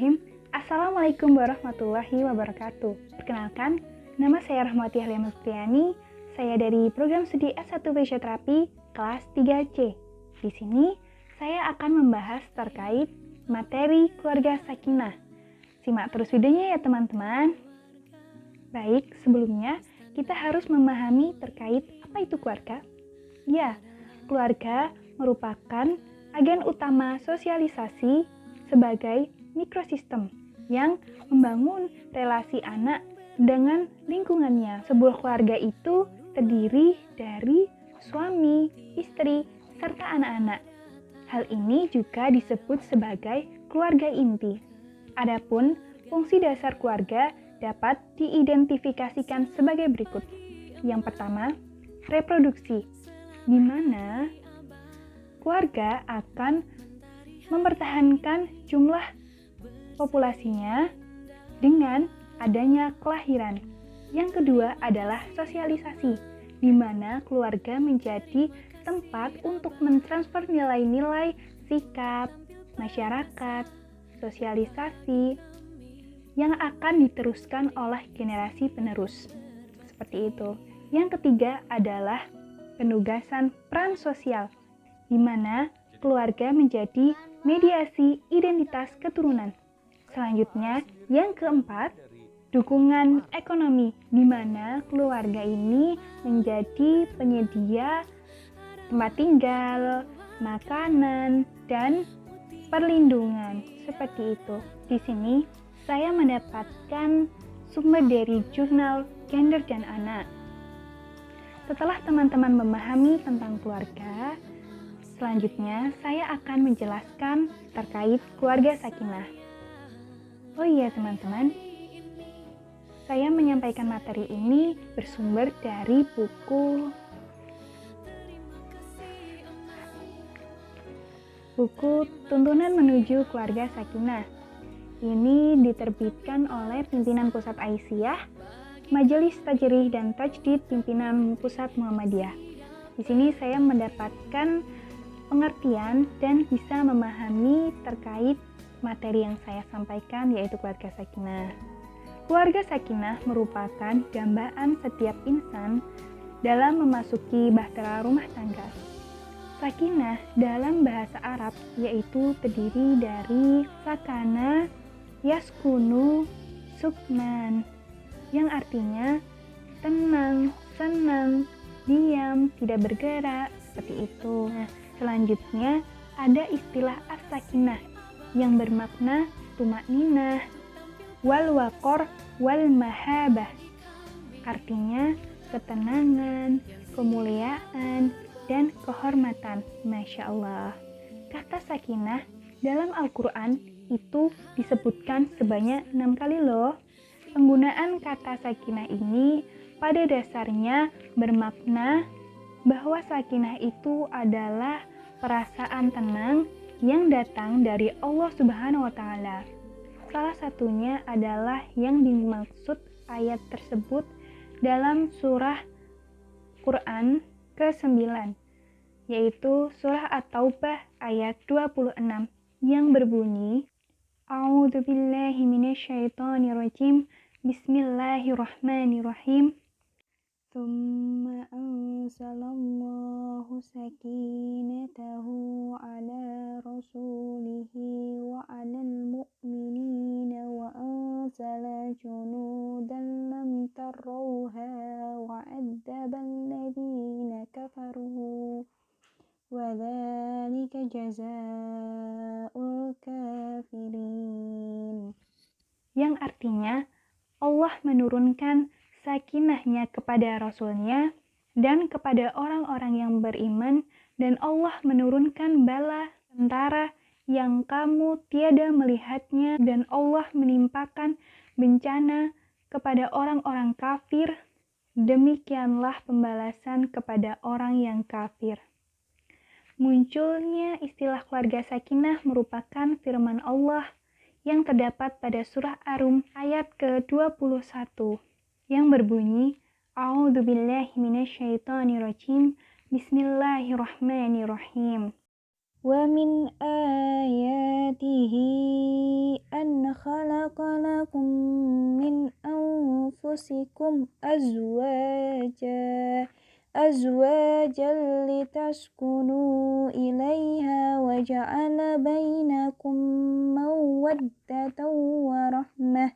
Bismillahirrahmanirrahim. Assalamualaikum warahmatullahi wabarakatuh. Perkenalkan, nama saya Rahmati Ahliana Fitriani. Saya dari program studi S1 Fisioterapi kelas 3C. Di sini, saya akan membahas terkait materi keluarga sakinah. Simak terus videonya ya teman-teman. Baik, sebelumnya kita harus memahami terkait apa itu keluarga. Ya, keluarga merupakan agen utama sosialisasi sebagai mikrosistem yang membangun relasi anak dengan lingkungannya. Sebuah keluarga itu terdiri dari suami, istri, serta anak-anak. Hal ini juga disebut sebagai keluarga inti. Adapun fungsi dasar keluarga dapat diidentifikasikan sebagai berikut. Yang pertama, reproduksi, di mana keluarga akan mempertahankan jumlah populasinya dengan adanya kelahiran. Yang kedua adalah sosialisasi, di mana keluarga menjadi tempat untuk mentransfer nilai-nilai sikap, masyarakat, sosialisasi yang akan diteruskan oleh generasi penerus. Seperti itu. Yang ketiga adalah penugasan peran sosial, di mana keluarga menjadi mediasi identitas keturunan. Selanjutnya, yang keempat, dukungan ekonomi, di mana keluarga ini menjadi penyedia tempat tinggal, makanan, dan perlindungan. Seperti itu. Di sini, saya mendapatkan sumber dari jurnal Gender dan Anak. Setelah teman-teman memahami tentang keluarga, selanjutnya saya akan menjelaskan terkait keluarga sakinah. Oh iya teman-teman, saya menyampaikan materi ini bersumber dari buku Tuntunan Menuju Keluarga Sakinah. Ini diterbitkan oleh Pimpinan Pusat Aisyah, Majelis Tajrih dan Tajdid Pimpinan Pusat Muhammadiyah. Di sini saya mendapatkan pengertian dan bisa memahami terkait materi yang saya sampaikan, yaitu keluarga sakinah. Keluarga sakinah merupakan dambaan setiap insan dalam memasuki bahtera rumah tangga. Sakinah dalam bahasa Arab yaitu terdiri dari sakana, yaskunu, suknan, yang artinya tenang, senang, diam, tidak bergerak, seperti itu. Nah, selanjutnya ada istilah as-sakinah yang bermakna tumakninah, wal waqor, wal mahabah. Artinya ketenangan, kemuliaan, dan kehormatan. Masya Allah. Kata sakinah dalam Al-Quran itu disebutkan sebanyak 6 kali loh. Penggunaan kata sakinah ini pada dasarnya bermakna bahwa sakinah itu adalah perasaan tenang yang datang dari Allah Subhanahu wa Ta'ala. Salah satunya adalah yang dimaksud ayat tersebut dalam surah Quran ke-9, yaitu surah At-Taubah ayat 26 yang berbunyi, A'udzubillahi minasyaitonirrajim, Bismillahirrahmanirrahim. Tsumma anzalallahu sakinatahu ala rasulihi wa alal mu'minina wa anzala junudan lam tarrawha wa addabal ladina kafaru wa dzalika jazaa'ul kafirin. Yang artinya Allah menurunkan sakinahnya kepada Rasul-Nya dan kepada orang-orang yang beriman, dan Allah menurunkan bala tentara yang kamu tiada melihatnya, dan Allah menimpakan bencana kepada orang-orang kafir. Demikianlah pembalasan kepada orang yang kafir. Munculnya istilah keluarga sakinah merupakan firman Allah yang terdapat pada surah Ar-Rum ayat ke-21. yang berbunyi, A'udzubillahi minasyaitonirrajim, Bismillahirrahmanirrahim. ومن آياته أن خلق لكم من أنفسكم أزواجا لتسكنوا إليها وجعل بينكم مودة ورحمة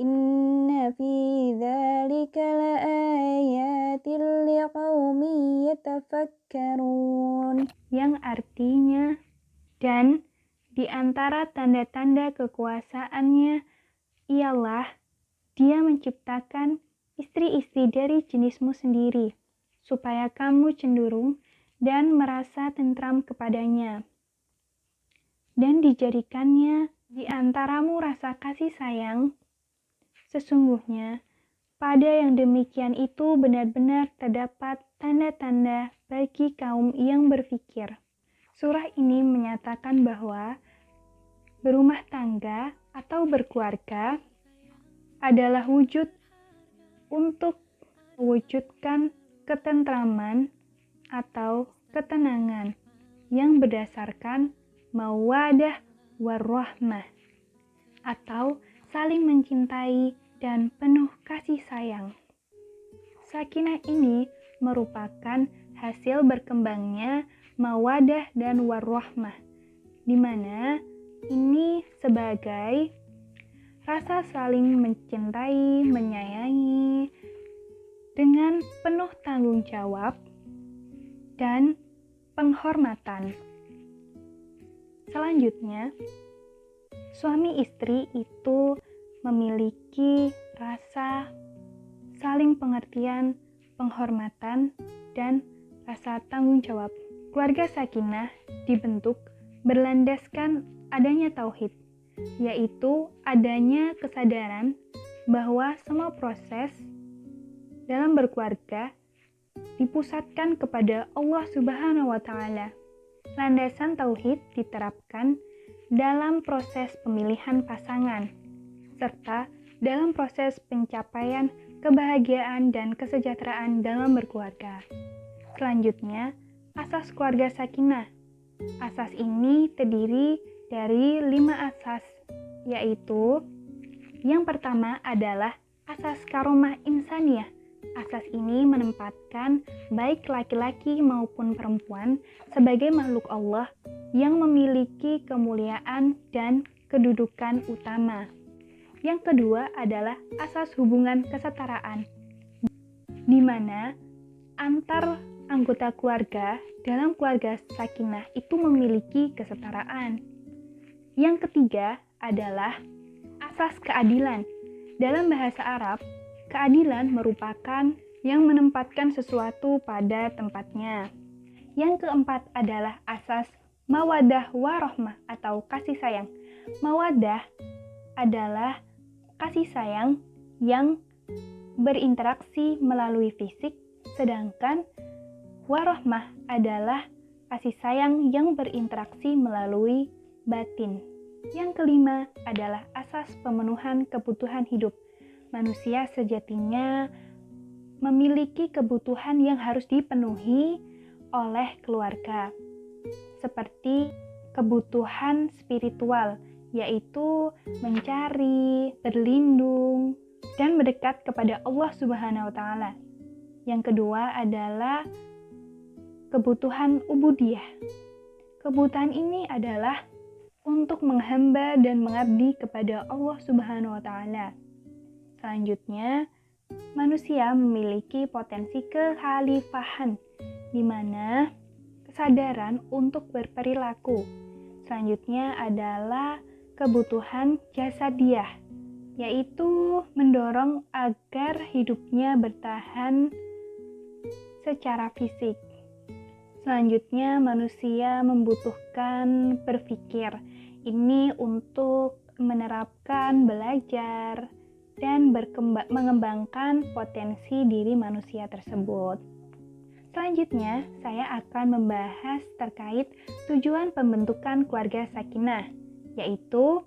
إن في ذلك لآيات لقوم يتفكرون. Yang artinya, dan di antara tanda-tanda kekuasaannya ialah Dia menciptakan istri-istri dari jenismu sendiri, supaya kamu cenderung dan merasa tentram kepadanya. Dan dijadikannya di antaramu rasa kasih sayang. Sesungguhnya, pada yang demikian itu benar-benar terdapat tanda-tanda bagi kaum yang berfikir. Surah ini menyatakan bahwa berumah tangga atau berkeluarga adalah wujud untuk mewujudkan ketentraman atau ketenangan yang berdasarkan mawaddah warahmah atau saling mencintai dan penuh kasih sayang. Sakinah ini merupakan hasil berkembangnya mawaddah dan warahmah, di mana ini sebagai rasa saling mencintai, menyayangi dengan penuh tanggung jawab dan penghormatan. Selanjutnya, suami istri itu memiliki rasa saling pengertian, penghormatan, dan rasa tanggung jawab. Keluarga sakinah dibentuk berlandaskan adanya tauhid, yaitu adanya kesadaran bahwa semua proses dalam berkeluarga dipusatkan kepada Allah Subhanahu wa Ta'ala. Landasan tauhid diterapkan dalam proses pemilihan pasangan, serta dalam proses pencapaian kebahagiaan dan kesejahteraan dalam berkeluarga. Selanjutnya, asas keluarga sakinah. Asas ini terdiri dari 5 asas, yaitu yang pertama adalah asas karomah insaniyah. Asas ini menempatkan baik laki-laki maupun perempuan sebagai makhluk Allah yang memiliki kemuliaan dan kedudukan utama. Yang kedua adalah asas hubungan kesetaraan, di mana antar anggota keluarga dalam keluarga sakinah itu memiliki kesetaraan. Yang ketiga adalah asas keadilan. Dalam bahasa Arab, keadilan merupakan yang menempatkan sesuatu pada tempatnya. Yang keempat adalah asas mawaddah warahmah atau kasih sayang. Mawaddah adalah kasih sayang yang berinteraksi melalui fisik, sedangkan warahmah adalah kasih sayang yang berinteraksi melalui batin. Yang kelima adalah asas pemenuhan kebutuhan hidup. Manusia sejatinya memiliki kebutuhan yang harus dipenuhi oleh keluarga, seperti kebutuhan spiritual, yaitu mencari, berlindung, dan mendekat kepada Allah Subhanahu wa Ta'ala. Yang kedua adalah kebutuhan ubudiyah. Kebutuhan ini adalah untuk menghamba dan mengabdi kepada Allah Subhanahu wa Ta'ala. Selanjutnya, manusia memiliki potensi kekhalifahan, di mana kesadaran untuk berperilaku. Selanjutnya adalah kebutuhan jasadiah, yaitu mendorong agar hidupnya bertahan secara fisik. Selanjutnya, manusia membutuhkan berpikir. Ini untuk menerapkan, belajar, dan mengembangkan potensi diri manusia tersebut. Selanjutnya, saya akan membahas terkait tujuan pembentukan keluarga sakinah, yaitu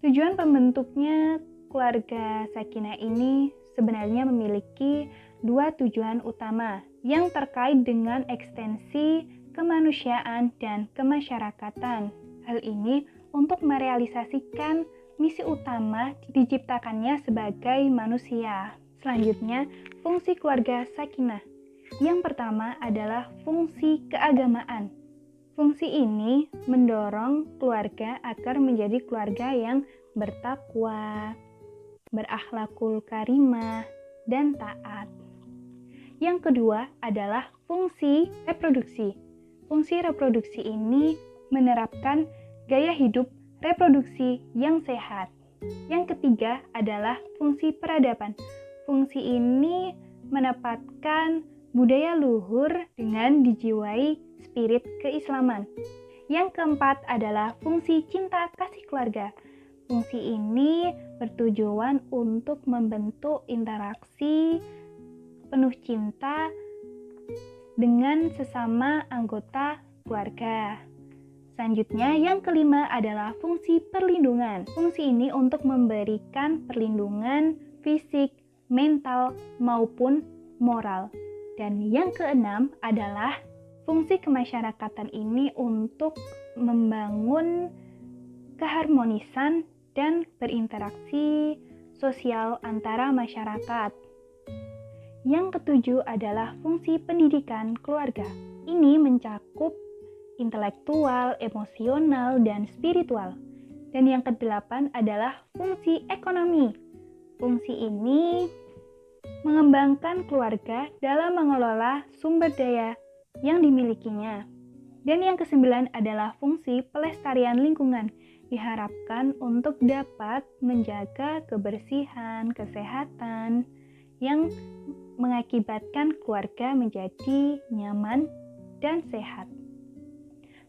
tujuan pembentuknya keluarga sakinah ini sebenarnya memiliki 2 tujuan utama yang terkait dengan ekstensi kemanusiaan kemanusiaan, dan kemasyarakatan. Hal ini untuk merealisasikan misi utama diciptakannya sebagai manusia. Selanjutnya, fungsi keluarga sakinah. Yang pertama adalah fungsi keagamaan. Fungsi ini mendorong keluarga agar menjadi keluarga yang bertakwa, berakhlakul karimah, dan taat. Yang kedua adalah fungsi reproduksi. Fungsi reproduksi ini menerapkan gaya hidup reproduksi yang sehat. Yang ketiga adalah fungsi peradaban. Fungsi ini menempatkan budaya luhur dengan dijiwai spirit keislaman. Yang keempat adalah fungsi cinta kasih keluarga. Fungsi ini bertujuan untuk membentuk interaksi penuh cinta dengan sesama anggota keluarga. Selanjutnya, yang kelima adalah fungsi perlindungan. Fungsi ini untuk memberikan perlindungan fisik, mental, maupun moral. Dan yang keenam adalah fungsi kemasyarakatan ini untuk membangun keharmonisan dan berinteraksi sosial antara masyarakat. Yang ketujuh adalah fungsi pendidikan keluarga. Ini mencakup intelektual, emosional, dan spiritual. Dan yang kedelapan adalah fungsi ekonomi. Fungsi ini mengembangkan keluarga dalam mengelola sumber daya yang dimilikinya. Dan yang kesembilan adalah fungsi pelestarian lingkungan. Diharapkan untuk dapat menjaga kebersihan, kesehatan yang mengakibatkan keluarga menjadi nyaman dan sehat.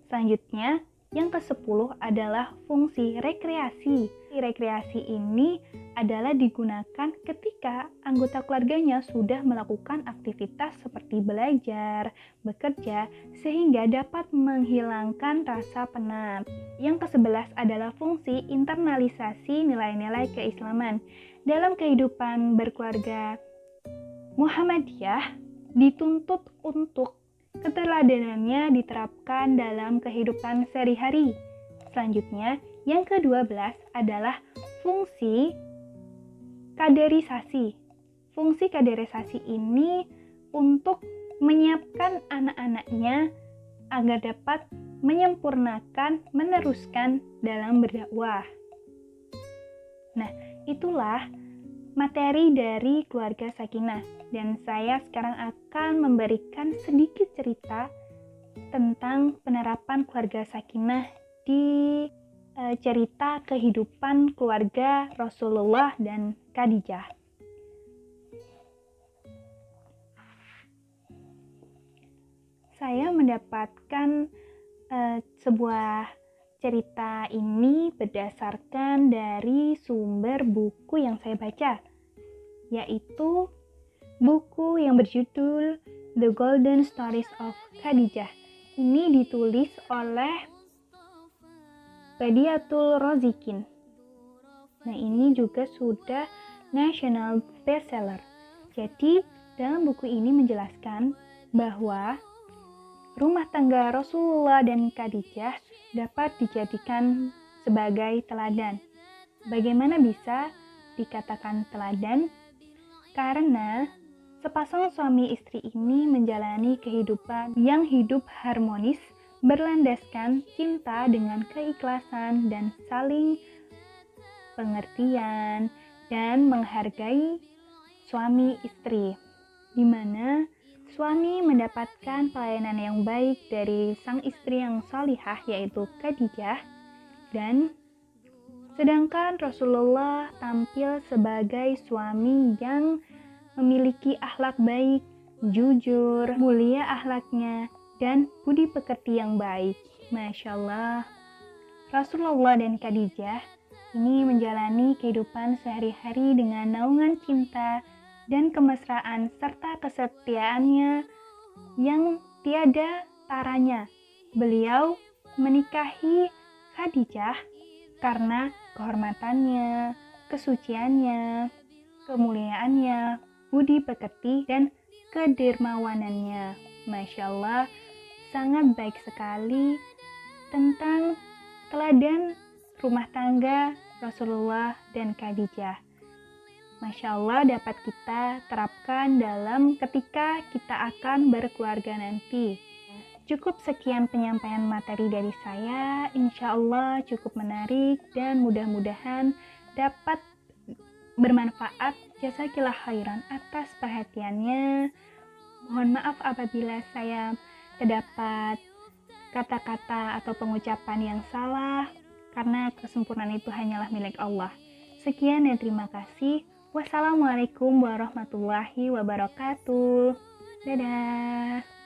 Selanjutnya, yang ke-10 adalah fungsi rekreasi. Rekreasi ini adalah digunakan ketika anggota keluarganya sudah melakukan aktivitas seperti belajar, bekerja, sehingga dapat menghilangkan rasa penat. Yang ke-11 adalah fungsi internalisasi nilai-nilai keislaman. Dalam kehidupan berkeluarga Muhammadiyah dituntut untuk keteladanannya diterapkan dalam kehidupan sehari-hari. Selanjutnya, yang ke-12 adalah fungsi kaderisasi. Fungsi kaderisasi ini untuk menyiapkan anak-anaknya agar dapat menyempurnakan, meneruskan dalam berdakwah. Nah, itulah materi dari keluarga sakinah. Dan saya sekarang akan memberikan sedikit cerita tentang penerapan keluarga sakinah di cerita kehidupan keluarga Rasulullah dan Khadijah. Saya mendapatkan sebuah cerita ini berdasarkan dari sumber buku yang saya baca, yaitu buku yang berjudul The Golden Stories of Khadijah. Ini ditulis oleh Badiatul Rozikin. Nah, ini juga sudah national bestseller. Jadi, dalam buku ini menjelaskan bahwa rumah tangga Rasulullah dan Khadijah dapat dijadikan sebagai teladan. Bagaimana bisa dikatakan teladan? Karena sepasang suami istri ini menjalani kehidupan yang hidup harmonis, berlandaskan cinta dengan keikhlasan dan saling pengertian dan menghargai suami istri, di mana suami mendapatkan pelayanan yang baik dari sang istri yang salihah, yaitu Khadijah, dan sedangkan Rasulullah tampil sebagai suami yang memiliki akhlak baik, jujur, mulia akhlaknya, dan budi pekerti yang baik. Masya Allah, Rasulullah dan Khadijah ini menjalani kehidupan sehari-hari dengan naungan cinta dan kemesraan serta kesetiaannya yang tiada taranya. Beliau menikahi Khadijah karena kehormatannya, kesuciannya, kemuliaannya, budi pekerti, dan kedermawanannya. Masya Allah, sangat baik sekali tentang teladan rumah tangga Rasulullah dan Khadijah. Masya Allah dapat kita terapkan dalam ketika kita akan berkeluarga nanti. Cukup sekian penyampaian materi dari saya, insya Allah cukup menarik dan mudah-mudahan dapat bermanfaat. Jazakillah khairan atas perhatiannya. Mohon maaf apabila saya terdapat kata-kata atau pengucapan yang salah, karena kesempurnaan itu hanyalah milik Allah. Sekian dan terima kasih. Wassalamualaikum warahmatullahi wabarakatuh. Dadah.